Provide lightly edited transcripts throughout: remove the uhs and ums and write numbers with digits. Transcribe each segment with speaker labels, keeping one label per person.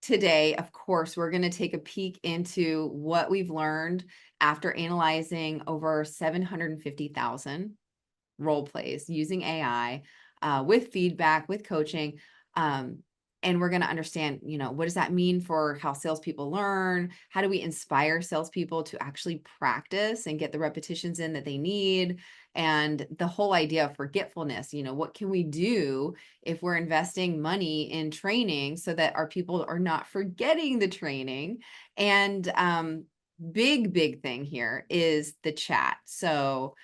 Speaker 1: today, of course, we're going to take a peek into what we've learned after analyzing over 750,000 role plays using AI, with feedback, with coaching. And we're going to understand, what does that mean for how salespeople learn? How do we inspire salespeople to actually practice and get the repetitions in that they need? And the whole idea of forgetfulness, what can we do if we're investing money in training so that our people are not forgetting the training? And big thing here is the chat. So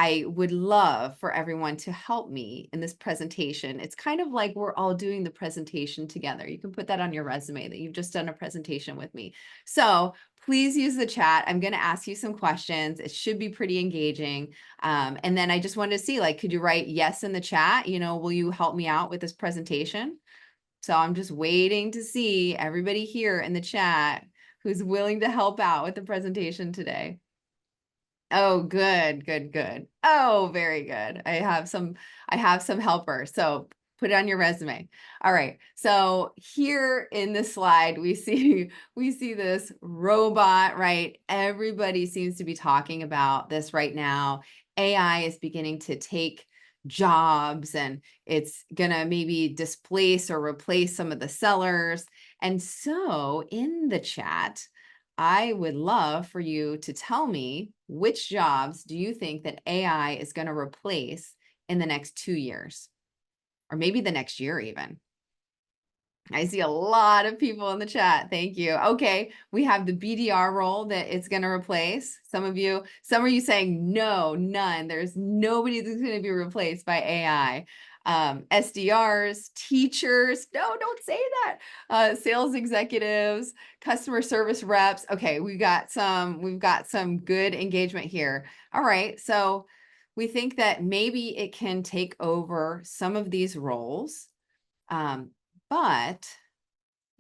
Speaker 1: I would love for everyone to help me in this presentation. It's kind of like we're all doing the presentation together. You can put that on your resume that you've just done a presentation with me. So please use the chat. I'm going to ask you some questions. It should be pretty engaging. And then I just wanted to see, could you write yes in the chat? Will you help me out with this presentation? So I'm just waiting to see everybody here in the chat who's willing to help out with the presentation today. Oh, good. Oh, very good. I have some helpers. So put it on your resume. All right. So here in this slide, we see this robot, right? Everybody seems to be talking about this right now. AI is beginning to take jobs, and it's gonna maybe displace or replace some of the sellers. And so in the chat, I would love for you to tell me, which jobs do you think that AI is going to replace in the next 2 years, or maybe the next year even? I see a lot of people in the chat. Thank you. Okay, we have the BDR role that it's going to replace. Some of you saying no, none. There's nobody that's going to be replaced by AI. SDRs, teachers, no, don't say that. Sales executives, customer service reps. Okay, we've got some good engagement here. All right, so we think that maybe it can take over some of these roles. But,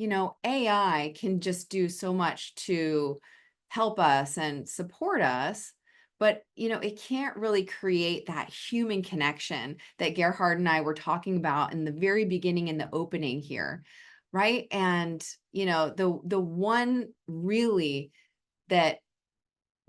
Speaker 1: AI can just do so much to help us and support us, but, it can't really create that human connection that Gerhard and I were talking about in the very beginning, in the opening here, right? And, the one really that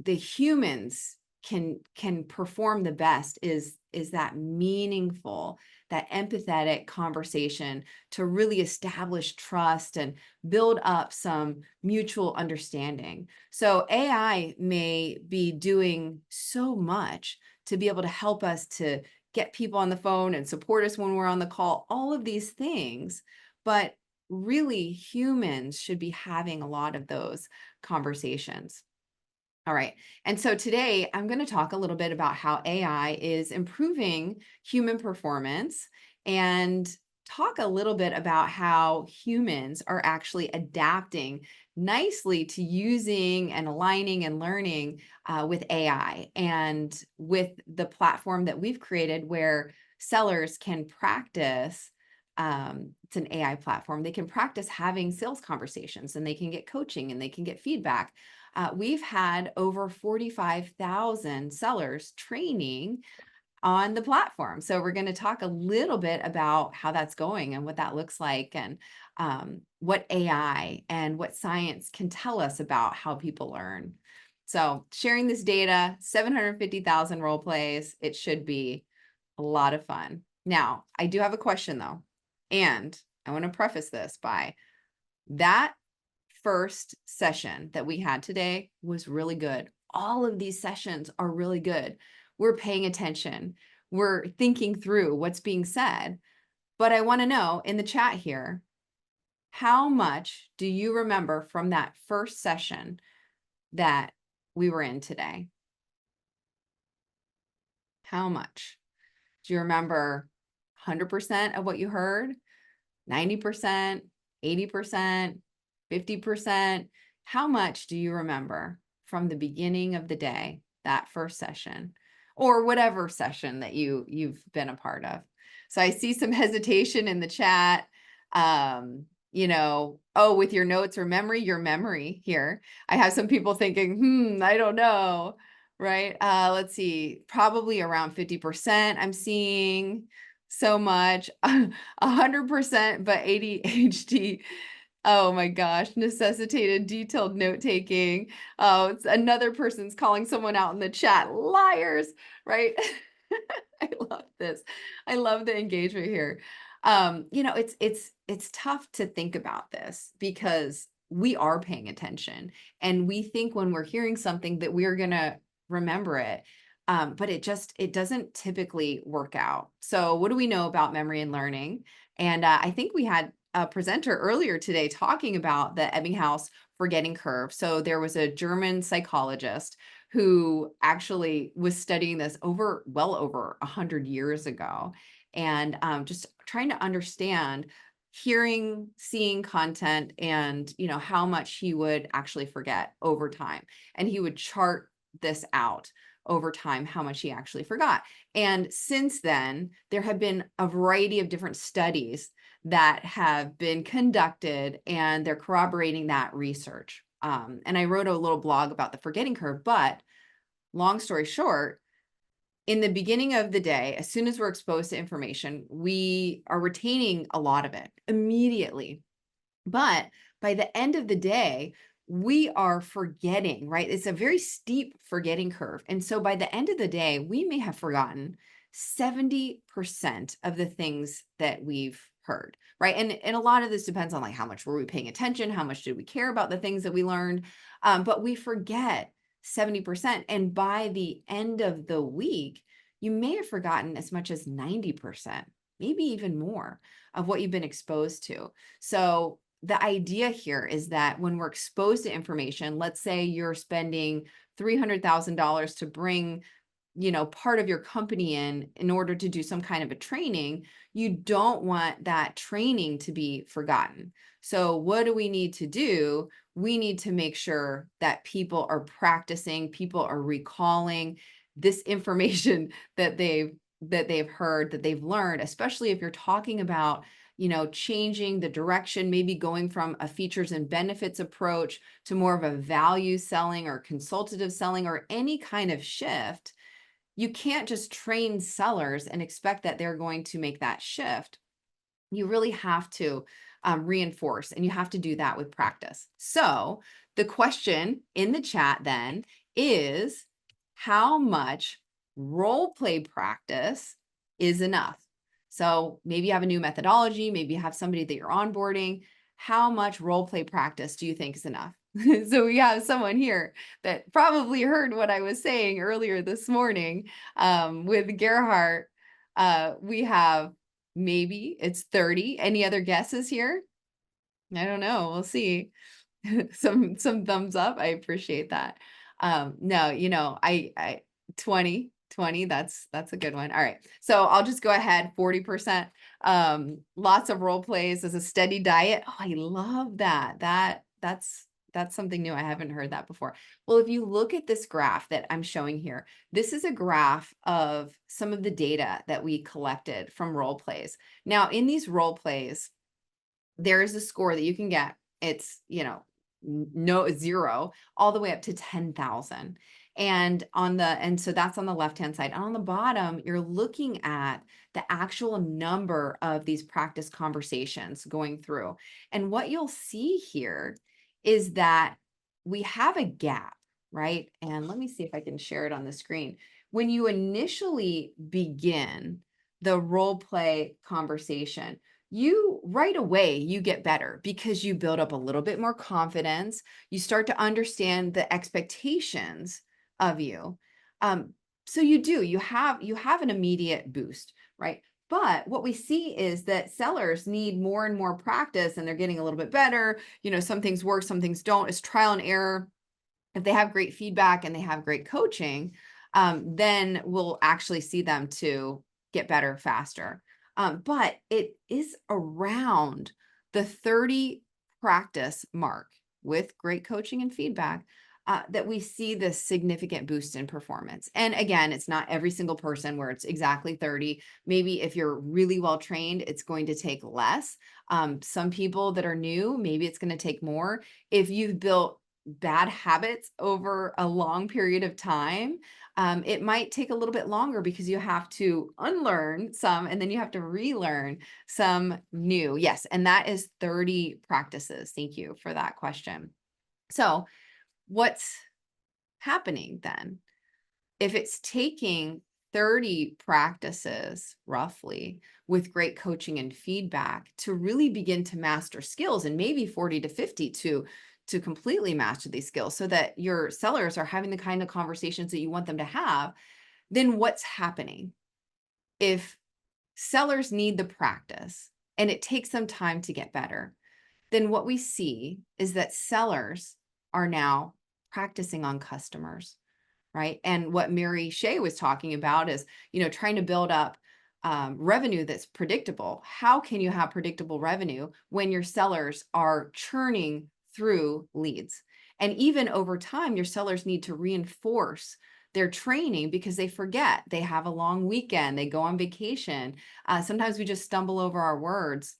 Speaker 1: the humans can perform the best is that meaningful, that empathetic conversation to really establish trust and build up some mutual understanding. So AI may be doing so much to be able to help us to get people on the phone and support us when we're on the call, all of these things, but really humans should be having a lot of those conversations. All right. And so today I'm going to talk a little bit about how AI is improving human performance, and talk a little bit about how humans are actually adapting nicely to using and aligning and learning with AI, and with the platform that we've created where sellers can practice. It's an AI platform. They can practice having sales conversations, and they can get coaching, and they can get feedback. We've had over 45,000 sellers training on the platform. So we're going to talk a little bit about how that's going and what that looks like, and what AI and what science can tell us about how people learn. So sharing this data, 750,000 role plays, it should be a lot of fun. Now, I do have a question though, and I want to preface this by that first session that we had today was really good. All of these sessions are really good. We're paying attention. We're thinking through what's being said. But I want to know in the chat here, how much do you remember from that first session that we were in today? How much? Do you remember 100% of what you heard? 90%, 80%, 50%? How much do you remember from the beginning of the day, that first session, or whatever session that you've been a part of? So I see some hesitation in the chat. Oh, with your notes or your memory here. I have some people thinking, I don't know, right? Let's see, probably around 50% I'm seeing. So much, 100%, but ADHD Oh my gosh, necessitated detailed note taking. Oh, it's another person's calling someone out in the chat. Liars, right? I love this. I love the engagement here. It's tough to think about this because we are paying attention and we think when we're hearing something that we're gonna remember it. But it doesn't typically work out. So what do we know about memory and learning? And I think we had a presenter earlier today talking about the Ebbinghaus forgetting curve. So there was a German psychologist who actually was studying this well over 100 years ago, and just trying to understand hearing, seeing content, and how much he would actually forget over time. And he would chart this out over time, how much he actually forgot. And since then, there have been a variety of different studies that have been conducted, and they're corroborating that research. And I wrote a little blog about the forgetting curve, but long story short, in the beginning of the day, as soon as we're exposed to information, we are retaining a lot of it immediately. But by the end of the day, we are forgetting, right? It's a very steep forgetting curve. And so by the end of the day, we may have forgotten 70% of the things that we've heard, right? And a lot of this depends on like how much were we paying attention, how much did we care about the things that we learned, but we forget 70%. And by the end of the week, you may have forgotten as much as 90%, maybe even more of what you've been exposed to. So the idea here is that when we're exposed to information, let's say you're spending $300,000 to bring, part of your company in order to do some kind of a training, you don't want that training to be forgotten. So what do we need to do? We need to make sure that people are practicing, people are recalling this information that they've heard, that they've learned, especially if you're talking about changing the direction, maybe going from a features and benefits approach to more of a value selling or consultative selling or any kind of shift. You can't just train sellers and expect that they're going to make that shift. You really have to reinforce, and you have to do that with practice. So the question in the chat then is, how much role play practice is enough? So maybe you have a new methodology, maybe you have somebody that you're onboarding. How much role play practice do you think is enough? So we have someone here that probably heard what I was saying earlier this morning with Gerhardt. We have maybe it's 30. Any other guesses here? I don't know. We'll see. Some thumbs up. I appreciate that. No, I 20, that's a good one. All right. So I'll just go ahead, 40%. Lots of role plays as a steady diet. Oh, I love that. That's something new. I haven't heard that before. Well, if you look at this graph that I'm showing here, this is a graph of some of the data that we collected from role plays. Now, in these role plays, there is a score that you can get. It's, no 0 all the way up to 10,000. And so that's on the left-hand side. And on the bottom, you're looking at the actual number of these practice conversations going through. And what you'll see here is that we have a gap, right? And let me see if I can share it on the screen. When you initially begin the role play conversation, you right away, you get better because you build up a little bit more confidence. You start to understand the expectations of you. So you have an immediate boost, right? But what we see is that sellers need more and more practice, and they're getting a little bit better. Some things work, some things don't. It's trial and error. If they have great feedback and they have great coaching, then we'll actually see them to get better faster. But it is around the 30 practice mark with great coaching and feedback that we see this significant boost in performance. And again, it's not every single person where it's exactly 30. Maybe if you're really well trained, it's going to take less. Some people that are new, maybe it's going to take more. If you've built bad habits over a long period of time, it might take a little bit longer because you have to unlearn some and then you have to relearn some new. Yes, and that is 30 practices. Thank you for that question. So, what's happening then? If it's taking 30 practices roughly with great coaching and feedback to really begin to master skills, and maybe 40 to 50 to completely master these skills so that your sellers are having the kind of conversations that you want them to have, then what's happening? If sellers need the practice and it takes them time to get better, then what we see is that sellers are now practicing on customers, right? And what Mary Shea was talking about is, trying to build up revenue that's predictable. How can you have predictable revenue when your sellers are churning through leads? And even over time, your sellers need to reinforce their training because they forget. They have a long weekend, they go on vacation. Sometimes we just stumble over our words,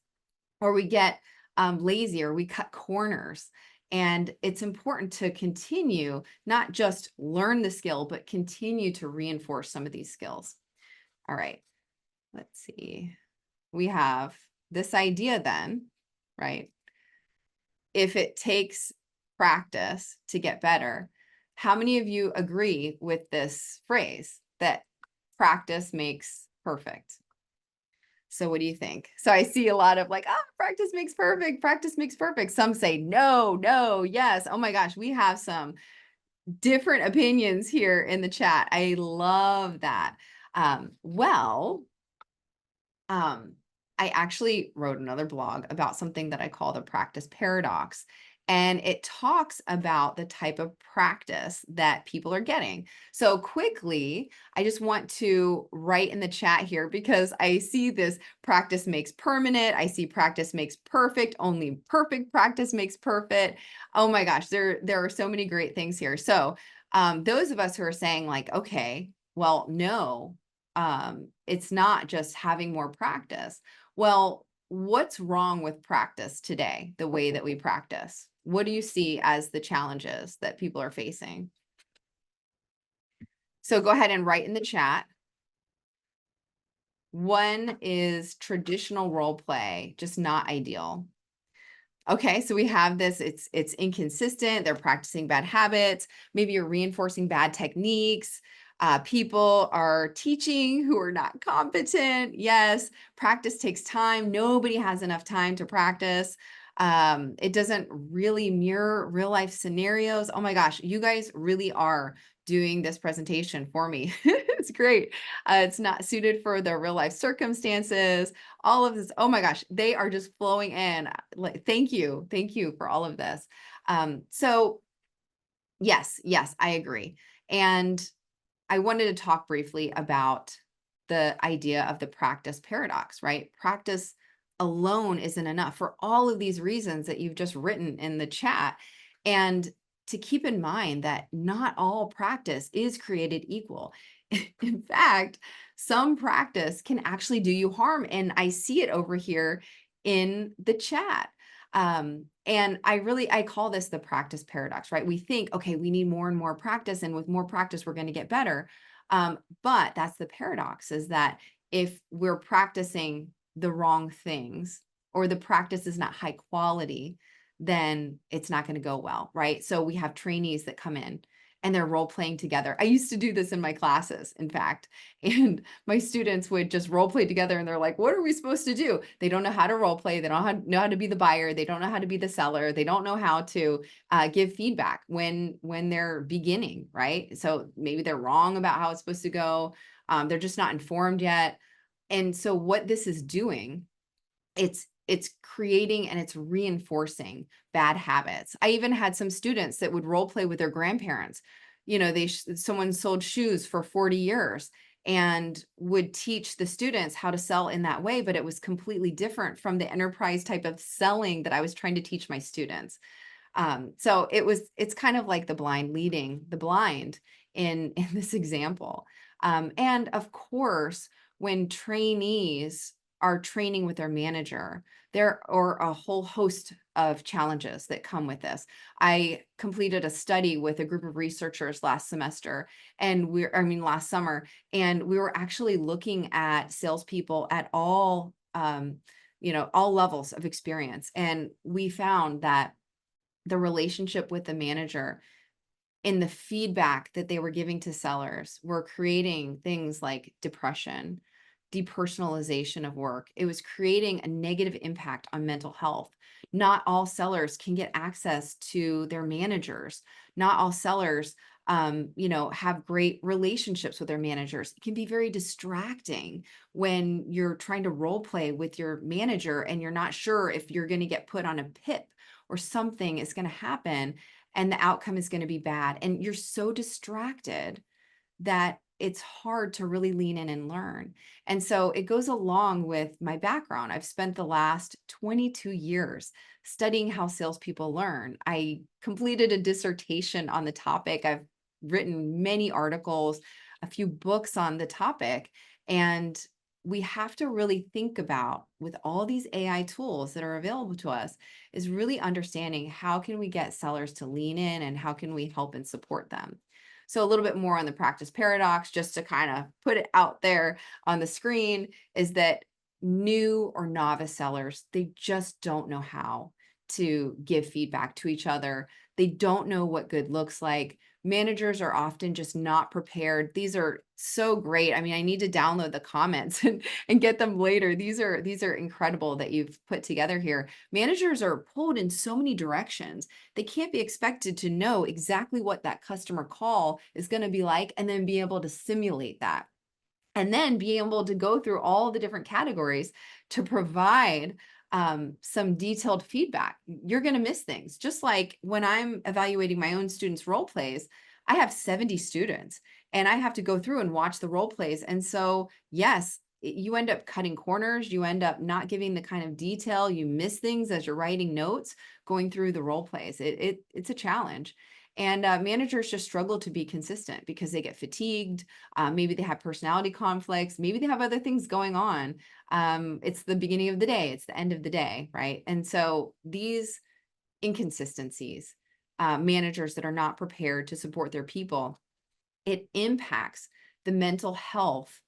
Speaker 1: or we get lazy, or we cut corners. And it's important to continue, not just learn the skill, but continue to reinforce some of these skills. All right, let's see. We have this idea then, right? If it takes practice to get better, how many of you agree with this phrase that practice makes perfect? So what do you think? So I see a lot of like, practice makes perfect. Practice makes perfect. Some say no, no, yes. Oh my gosh, we have some different opinions here in the chat. I love that. Well, I actually wrote another blog about something that I call the practice paradox. And it talks about the type of practice that people are getting. So quickly, I just want to write in the chat here because I see this practice makes permanent. I see practice makes perfect. Only perfect practice makes perfect. Oh my gosh, there are so many great things here. So those of us who are saying like, okay, well, no, it's not just having more practice. Well, what's wrong with practice today, the way that we practice? What do you see as the challenges that people are facing? So go ahead and write in the chat. One is traditional role play, just not ideal. Okay, so we have this, it's inconsistent, they're practicing bad habits, maybe you're reinforcing bad techniques. People are teaching who are not competent. Yes, practice takes time. Nobody has enough time to practice. It doesn't really mirror real life scenarios. Oh my gosh, you guys really are doing this presentation for me. It's great. It's not suited for the real life circumstances. All of this, oh my gosh, they are just flowing in. Thank you for all of this. So yes, I agree. And I wanted to talk briefly about the idea of the practice paradox, right? Practice alone isn't enough for all of these reasons that you've just written in the chat. And to keep in mind that not all practice is created equal. In fact, some practice can actually do you harm. And I see it over here in the chat. And I call this the practice paradox, right? We think, okay, we need more and more practice, and with more practice, we're going to get better. But that's the paradox, is that if we're practicing the wrong things, or the practice is not high quality, then it's not going to go well, right? So we have trainees that come in and they're role playing together. I used to do this in my classes, in fact, and my students would just role play together and they're like, what are we supposed to do? They don't know how to role play. They don't know how to be the buyer. They don't know how to be the seller. They don't know how to give feedback when they're beginning, right? So maybe they're wrong about how it's supposed to go. They're just not informed yet. And so what this is doing, it's creating and it's reinforcing bad habits. I even had some students that would role play with their grandparents. Someone sold shoes for 40 years and would teach the students how to sell in that way, but it was completely different from the enterprise type of selling that I was trying to teach my students. So it's kind of like the blind leading the blind in this example. And of course, when trainees are training with their manager, or a whole host of challenges that come with this. I completed a study with a group of researchers last semester, and last summer, and we were actually looking at salespeople at all, all levels of experience. And we found that the relationship with the manager in the feedback that they were giving to sellers were creating things like depression, depersonalization of work. It was creating a negative impact on mental health. Not all sellers can get access to their managers. Not all sellers, have great relationships with their managers. It can be very distracting when you're trying to role play with your manager and you're not sure if you're going to get put on a PIP or something is going to happen and the outcome is going to be bad. And you're so distracted that it's hard to really lean in and learn. And so it goes along with my background. I've spent the last 22 years studying how salespeople learn. I completed a dissertation on the topic. I've written many articles, a few books on the topic. And we have to really think about, with all these AI tools that are available to us, is really understanding how can we get sellers to lean in and how can we help and support them. So a little bit more on the practice paradox, just to kind of put it out there on the screen, is that new or novice sellers, they just don't know how to give feedback to each other. They don't know what good looks like. Managers are often just not prepared. These are so great. I mean, I need to download the comments and get them later. These are incredible that you've put together here. Managers are pulled in so many directions. They can't be expected to know exactly what that customer call is going to be like and then be able to simulate that. And then be able to go through all the different categories to provide some detailed feedback. You're going to miss things. Just like when I'm evaluating my own students' role plays, I have 70 students and I have to go through and watch the role plays. And so, yes, you end up cutting corners. You end up not giving the kind of detail. You miss things as you're writing notes, going through the role plays. It's a challenge. And managers just struggle to be consistent because they get fatigued. Maybe they have personality conflicts. Maybe they have other things going on. It's the beginning of the day. It's the end of the day, right? And so these inconsistencies, managers that are not prepared to support their people, it impacts the mental health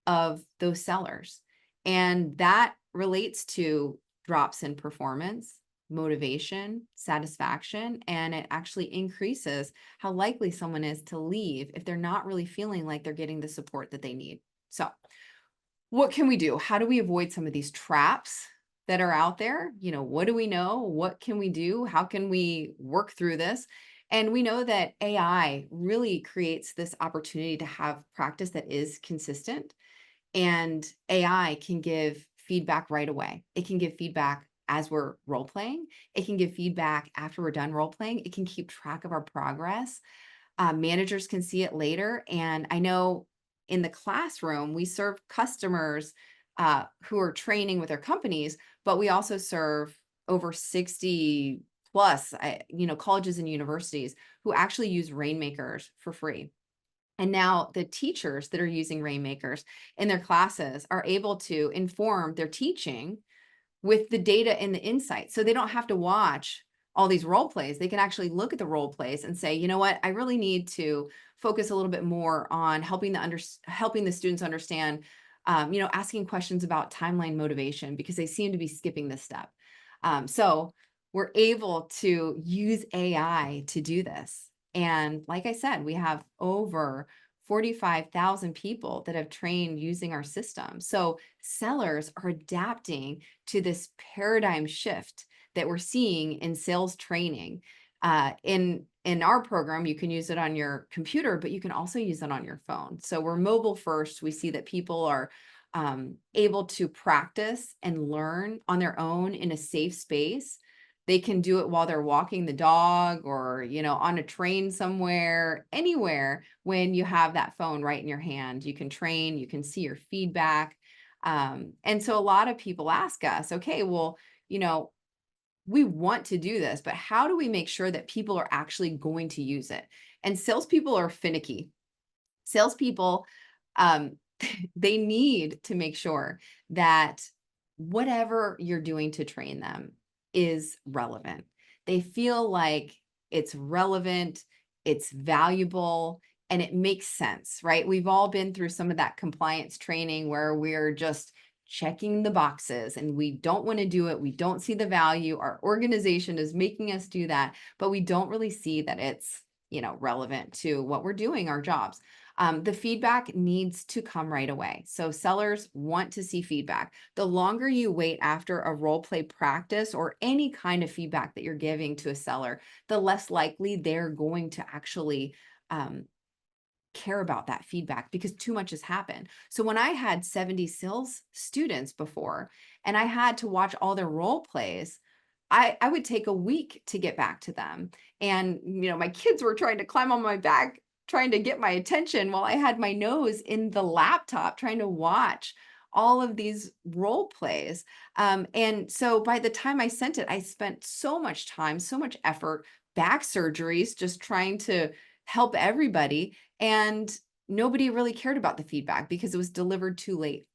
Speaker 1: of those sellers. And that relates to drops in performance, motivation, satisfaction, and it actually increases how likely someone is to leave if they're not really feeling like they're getting the support that they need. So, what can we do? How do we avoid some of these traps that are out there? What do we know? What can we do? How can we work through this? And we know that AI really creates this opportunity to have practice that is consistent, and AI can give feedback right away. It can give feedback as we're role playing. It can give feedback after we're done role playing. It can keep track of our progress. Managers can see it later. And I know in the classroom, we serve customers who are training with their companies, but we also serve over 60 plus, colleges and universities who actually use Rainmakers for free. And now the teachers that are using Rainmakers in their classes are able to inform their teaching with the data and the insight. So they don't have to watch all these role plays. They can actually look at the role plays and say, you know what, I really need to focus a little bit more on helping the students understand, asking questions about timeline motivation because they seem to be skipping this step. So we're able to use AI to do this. And like I said, we have over 45,000 people that have trained using our system. So sellers are adapting to this paradigm shift that we're seeing in sales training. In our program, you can use it on your computer, but you can also use it on your phone. So we're mobile first. We see that people are able to practice and learn on their own in a safe space. They can do it while they're walking the dog or, on a train somewhere, anywhere. When you have that phone right in your hand, you can train, you can see your feedback. And so a lot of people ask us, okay, well, we want to do this, but how do we make sure that people are actually going to use it? And salespeople are finicky. Salespeople, they need to make sure that whatever you're doing to train them, is relevant. They feel like it's relevant, it's valuable, and it makes sense, right? We've all been through some of that compliance training where we're just checking the boxes and we don't want to do it. We don't see the value. Our organization is making us do that, but we don't really see that it's, relevant to what we're doing, our jobs. The feedback needs to come right away. So sellers want to see feedback. The longer you wait after a role play practice or any kind of feedback that you're giving to a seller, the less likely they're going to actually care about that feedback because too much has happened. So when I had 70 sales students before and I had to watch all their role plays, I would take a week to get back to them. And, my kids were trying to climb on my back, trying to get my attention while I had my nose in the laptop trying to watch all of these role plays. And so by the time I sent it, I spent so much time, so much effort, back surgeries, just trying to help everybody. And nobody really cared about the feedback because it was delivered too late.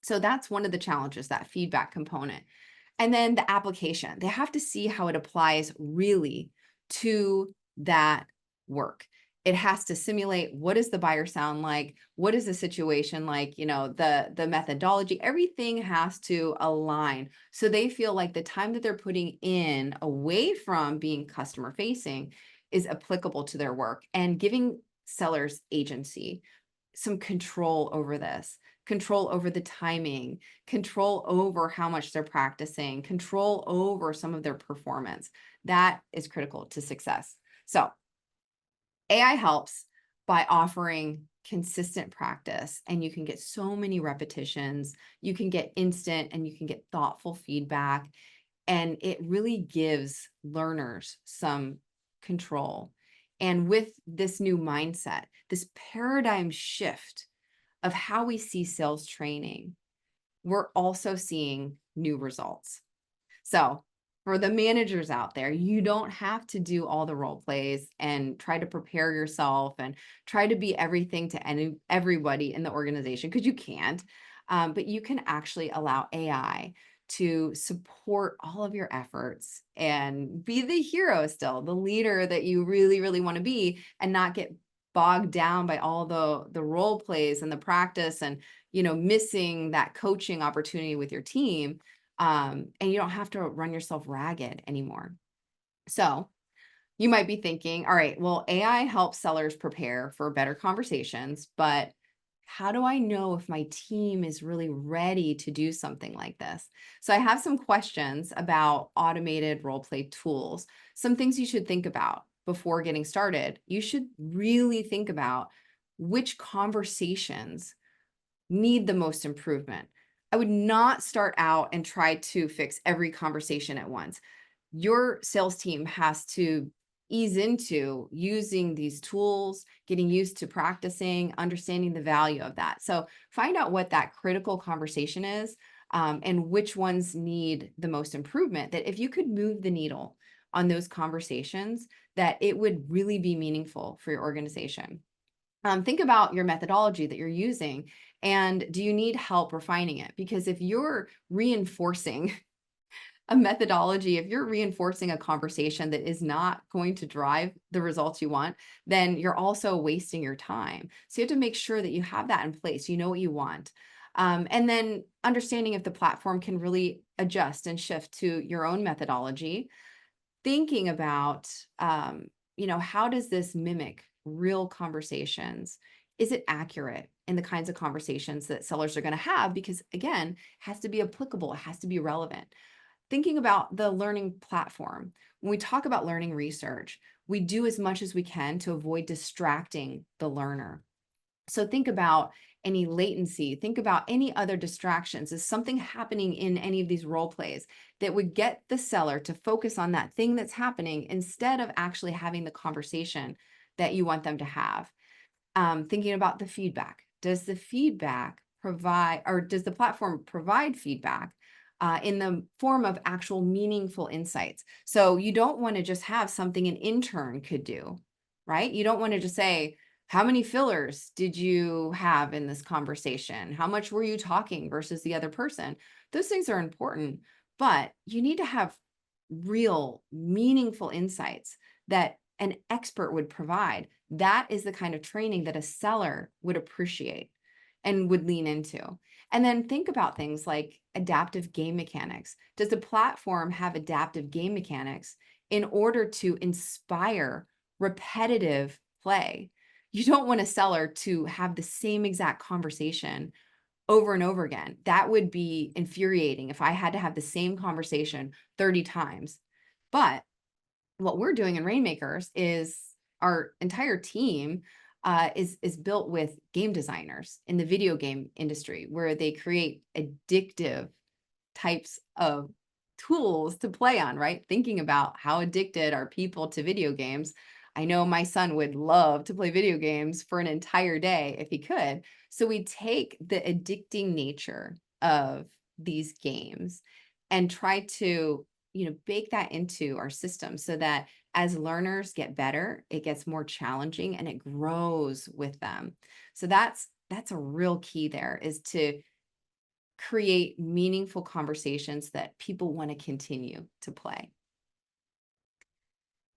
Speaker 1: So that's one of the challenges, that feedback component. And then the application, they have to see how it applies really to that work. It has to simulate, what does the buyer sound like? What is the situation like? The methodology, everything has to align. So they feel like the time that they're putting in away from being customer facing is applicable to their work, and giving sellers agency, some control over this, control over the timing, control over how much they're practicing, control over some of their performance. That is critical to success. So AI helps by offering consistent practice, and you can get so many repetitions. You can get instant and you can get thoughtful feedback, and it really gives learners some control. And with this new mindset, this paradigm shift of how we see sales training, we're also seeing new results. So for the managers out there, you don't have to do all the role plays and try to prepare yourself and try to be everything to everybody in the organization, because you can't. But you can actually allow AI to support all of your efforts and be the hero still, the leader that you really, really want to be, and not get bogged down by all the role plays and the practice, and missing that coaching opportunity with your team. And you don't have to run yourself ragged anymore. So you might be thinking, all right, well, AI helps sellers prepare for better conversations, but how do I know if my team is really ready to do something like this? So I have some questions about automated role play tools, some things you should think about before getting started. You should really think about which conversations need the most improvement. I would not start out and try to fix every conversation at once. Your sales team has to ease into using these tools, getting used to practicing, understanding the value of that. So find out what that critical conversation is, and which ones need the most improvement. That if you could move the needle on those conversations, that it would really be meaningful for your organization. Think about your methodology that you're using, and do you need help refining it? Because if you're reinforcing a methodology, if you're reinforcing a conversation that is not going to drive the results you want, then you're also wasting your time. So you have to make sure that you have that in place. You know what you want. And then understanding if the platform can really adjust and shift to your own methodology. Thinking about, how does this mimic real conversations? Is it accurate in the kinds of conversations that sellers are going to have? Because again, it has to be applicable, it has to be relevant. Thinking about the learning platform. When we talk about learning research, we do as much as we can to avoid distracting the learner. So think about any latency, think about any other distractions. Is something happening in any of these role plays that would get the seller to focus on that thing that's happening instead of actually having the conversation that you want them to have? Thinking about the feedback. Does the feedback provide, or does the platform provide feedback in the form of actual meaningful insights? So you don't want to just have something an intern could do, right? You don't want to just say, how many fillers did you have in this conversation? How much were you talking versus the other person? Those things are important, but you need to have real, meaningful insights that an expert would provide. That is the kind of training that a seller would appreciate and would lean into. And then think about things like adaptive game mechanics. Does the platform have adaptive game mechanics in order to inspire repetitive play? You don't want a seller to have the same exact conversation over and over again. That would be infuriating if I had to have the same conversation 30 times. But what we're doing in Rainmakers is our entire team is built with game designers in the video game industry, where they create addictive types of tools to play on, right? Thinking about how addicted are people to video games. I know my son would love to play video games for an entire day if he could. So we take the addicting nature of these games and try to, bake that into our system so that as learners get better, it gets more challenging and it grows with them. So that's a real key there, is to create meaningful conversations that people want to continue to play.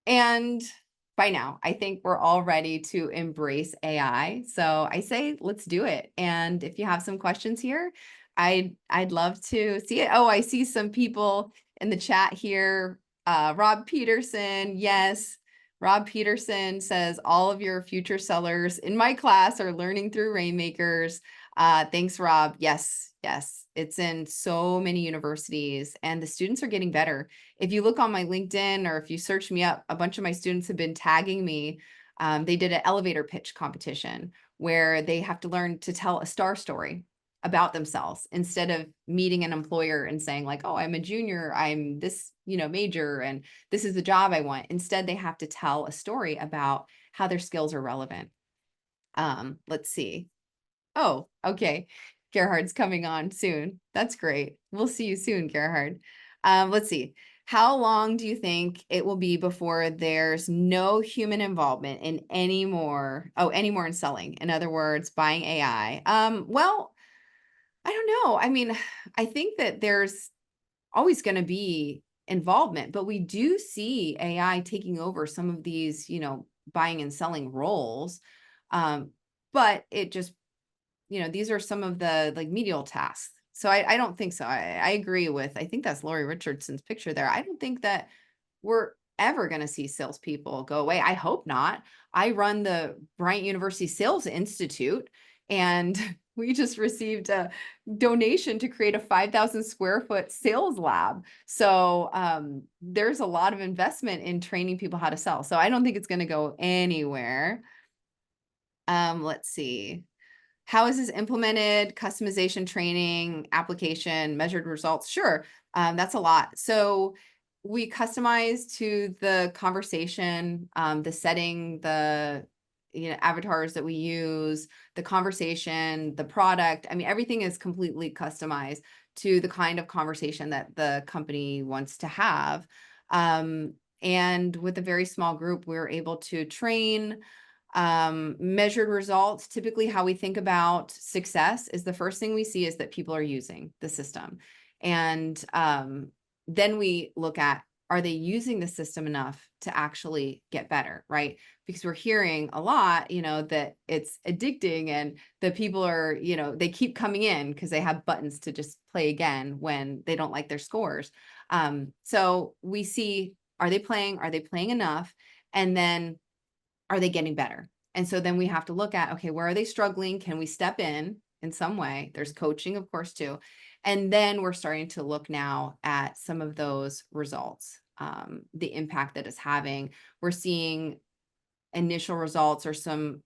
Speaker 1: And by now, I think we're all ready to embrace AI. So I say, let's do it. And if you have some questions here, I'd love to see it. Oh, I see some people in the chat here. Rob Peterson, yes. Rob Peterson says all of your future sellers in my class are learning through Rainmakers. Thanks, Rob. Yes, yes. It's in so many universities and the students are getting better. If you look on my LinkedIn or if you search me up, a bunch of my students have been tagging me. They did an elevator pitch competition where they have to learn to tell a star story about themselves instead of meeting an employer and saying like, oh, I'm a junior, I'm this, major, and this is the job I want. Instead, they have to tell a story about how their skills are relevant. Let's see. Oh, okay. Gerhard's coming on soon. That's great. We'll see you soon, Gerhard. Let's see. How long do you think it will be before there's no human involvement in any more in selling? In other words, buying AI. Well, I don't know. I mean, I think that there's always going to be involvement, but we do see AI taking over some of these, buying and selling roles. But it just, these are some of the like medial tasks. So I don't think so. I agree with, I think that's Lori Richardson's picture there. I don't think that we're ever going to see salespeople go away. I hope not. I run the Bryant University Sales Institute, and we just received a donation to create a 5,000 square foot sales lab. So there's a lot of investment in training people how to sell. So I don't think it's going to go anywhere. Let's see. How is this implemented? Customization, training, application, measured results? Sure, that's a lot. So we customize to the conversation, the setting, the avatars that we use, the conversation, the product. I mean, everything is completely customized to the kind of conversation that the company wants to have. And with a very small group, we're able to train. Measured results. Typically how we think about success is the first thing we see is that people are using the system. And then we look at, are they using the system enough to actually get better, right? Because we're hearing a lot, that it's addicting and the people are, they keep coming in because they have buttons to just play again when they don't like their scores. So we see, are they playing enough? And then are they getting better? And so then we have to look at, okay, where are they struggling? Can we step in some way? There's coaching, of course, too. And then we're starting to look now at some of those results, the impact that it's having. We're seeing initial results or some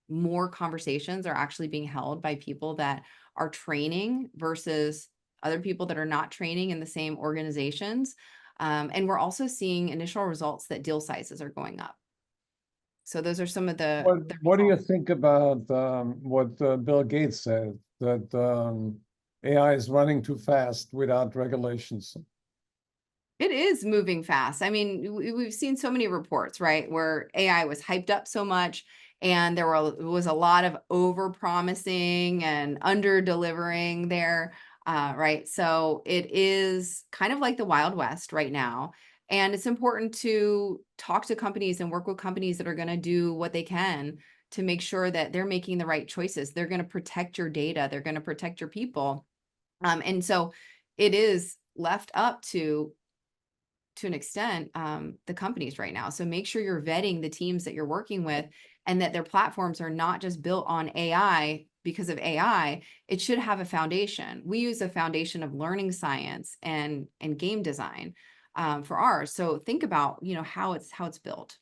Speaker 1: more conversations are actually being held by people that are training versus other people that are not training in the same organizations. And we're also seeing initial results that deal sizes are going up. So those are some of the
Speaker 2: What do you think about what Bill Gates said, that AI is running too fast without regulations?
Speaker 1: It is moving fast. I mean, we've seen so many reports, right, where AI was hyped up so much and was a lot of over promising and under delivering there. right? So it is kind of like the Wild West right now. And it's important to talk to companies and work with companies that are going to do what they can to make sure that they're making the right choices. They're going to protect your data, they're going to protect your people. And so it is left up to an extent, the companies right now. So make sure you're vetting the teams that you're working with and that their platforms are not just built on AI because of AI. It should have a foundation. We use a foundation of learning science and game design for ours. So think about, how it's built.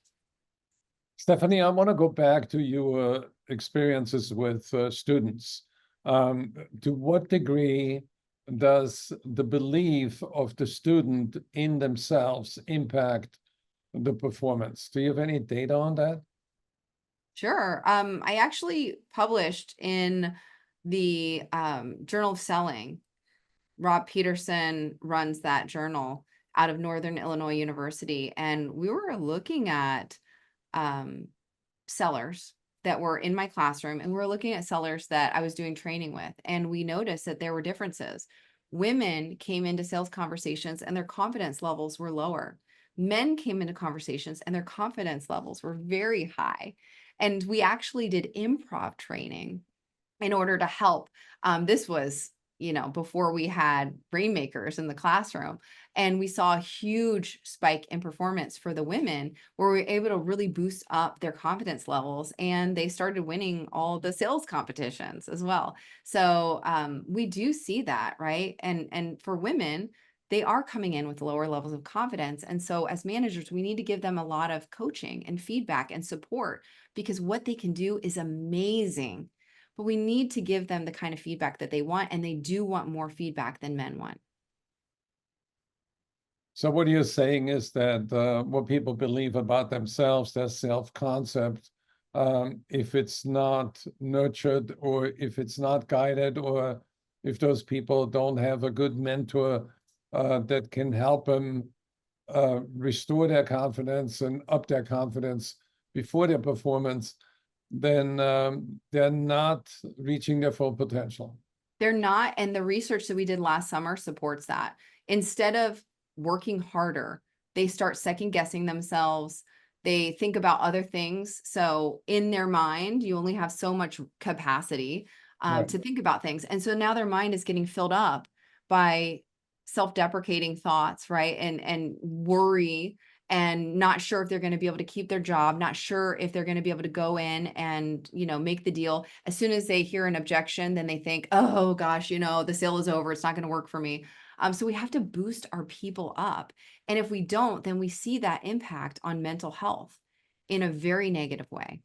Speaker 2: Stephanie, I want to go back to your experiences with students. To what degree does the belief of the student in themselves impact the performance? Do you have any data on that?
Speaker 1: Sure. I actually published in the Journal of Selling. Rob Peterson runs that journal out of Northern Illinois University. And we were looking at um, sellers that were in my classroom, and we were looking at sellers that I was doing training with. And we noticed that there were differences. Women came into sales conversations and their confidence levels were lower. Men came into conversations and their confidence levels were very high. And we actually did improv training in order to help. This was, before we had rainmakers in the classroom. And we saw a huge spike in performance for the women where we were able to really boost up their confidence levels. And they started winning all the sales competitions as well. So we do see that, right? And for women, they are coming in with lower levels of confidence. And so as managers, we need to give them a lot of coaching and feedback and support because what they can do is amazing, but we need to give them the kind of feedback that they want, and they do want more feedback than men want.
Speaker 2: So what you're saying is that what people believe about themselves, their self-concept, if it's not nurtured or if it's not guided or if those people don't have a good mentor that can help them restore their confidence and up their confidence before their performance, then they're not reaching their full potential.
Speaker 1: They're not, and the research that we did last summer supports that. Instead of working harder, they start second guessing themselves. They think about other things. So in their mind, you only have so much capacity
Speaker 2: Right.
Speaker 1: to think about things. And so now their mind is getting filled up by self-deprecating thoughts, right? And worry, and not sure if they're going to be able to keep their job, not sure if they're going to be able to go in and, make the deal. As soon as they hear an objection, then they think, oh gosh, the sale is over. It's not going to work for me. So we have to boost our people up. And if we don't, then we see that impact on mental health in a very negative way.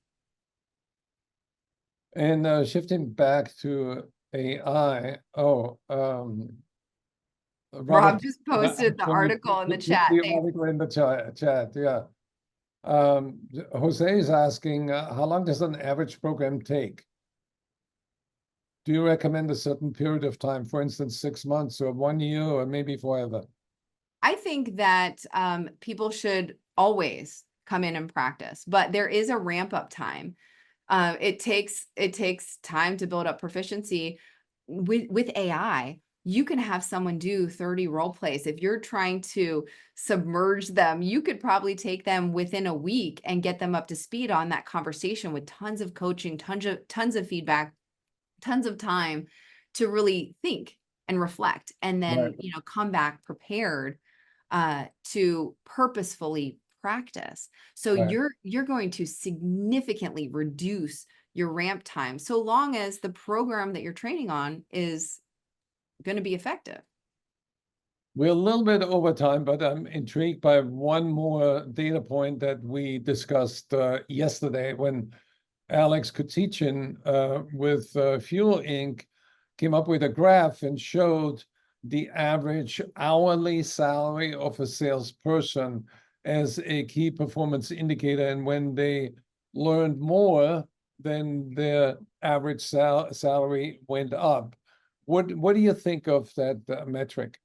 Speaker 2: And shifting back to AI, Robert,
Speaker 1: Rob just posted the article in the chat.
Speaker 2: the
Speaker 1: Thanks.
Speaker 2: article in the chat, yeah. Jose is asking, how long does an average program take? Do you recommend a certain period of time, for instance, 6 months or 1 year or maybe forever?
Speaker 1: I think that people should always come in and practice, but there is a ramp up time. It takes time to build up proficiency with AI. You can have someone do 30 role plays. If you're trying to submerge them, you could probably take them within a week and get them up to speed on that conversation with tons of coaching, tons of feedback, tons of time to really think and reflect, and
Speaker 2: Right,
Speaker 1: then come back prepared to purposefully practice. So
Speaker 2: right.
Speaker 1: you're going to significantly reduce your ramp time so long as the program that you're training on is going to be effective.
Speaker 2: We're a little bit over time, but I'm intrigued by one more data point that we discussed yesterday when Alex Kutichin with Fuel Inc. came up with a graph and showed the average hourly salary of a salesperson as a key performance indicator. And when they learned more, then their average salary went up. What do you think of that metric?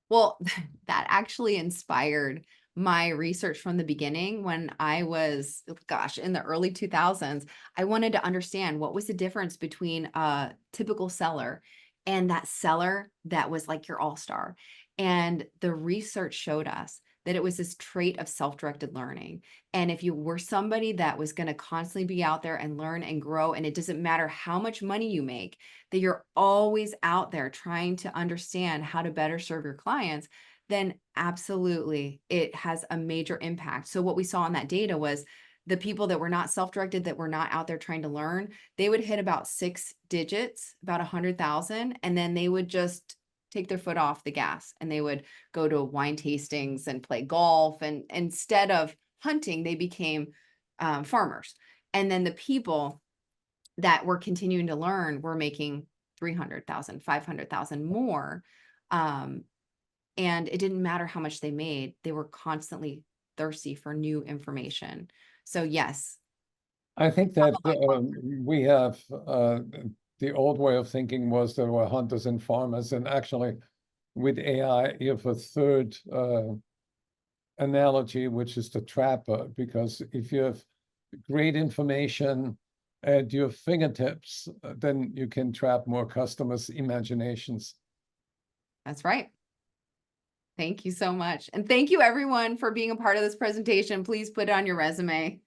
Speaker 1: Well, that actually inspired my research from the beginning when I was, gosh, in the early 2000s. I wanted to understand what was the difference between a typical seller and that seller that was like your all-star. And the research showed us that it was this trait of self-directed learning. And if you were somebody that was going to constantly be out there and learn and grow, and it doesn't matter how much money you make, that you're always out there trying to understand how to better serve your clients, then absolutely it has a major impact. So what we saw in that data was the people that were not self-directed, that were not out there trying to learn, they would hit about 6 digits, about 100,000, and then they would just take their foot off the gas and they would go to wine tastings and play golf. And instead of hunting, they became farmers. And then the people that were continuing to learn were making 300,000, 500,000 more. And it didn't matter how much they made, they were constantly thirsty for new information. So yes.
Speaker 2: I think that we have the old way of thinking was there were hunters and farmers, and actually with AI, you have a third analogy, which is the trapper, because if you have great information at your fingertips, then you can trap more customers' imaginations.
Speaker 1: That's right. Thank you so much. And thank you everyone for being a part of this presentation. Please put it on your resume.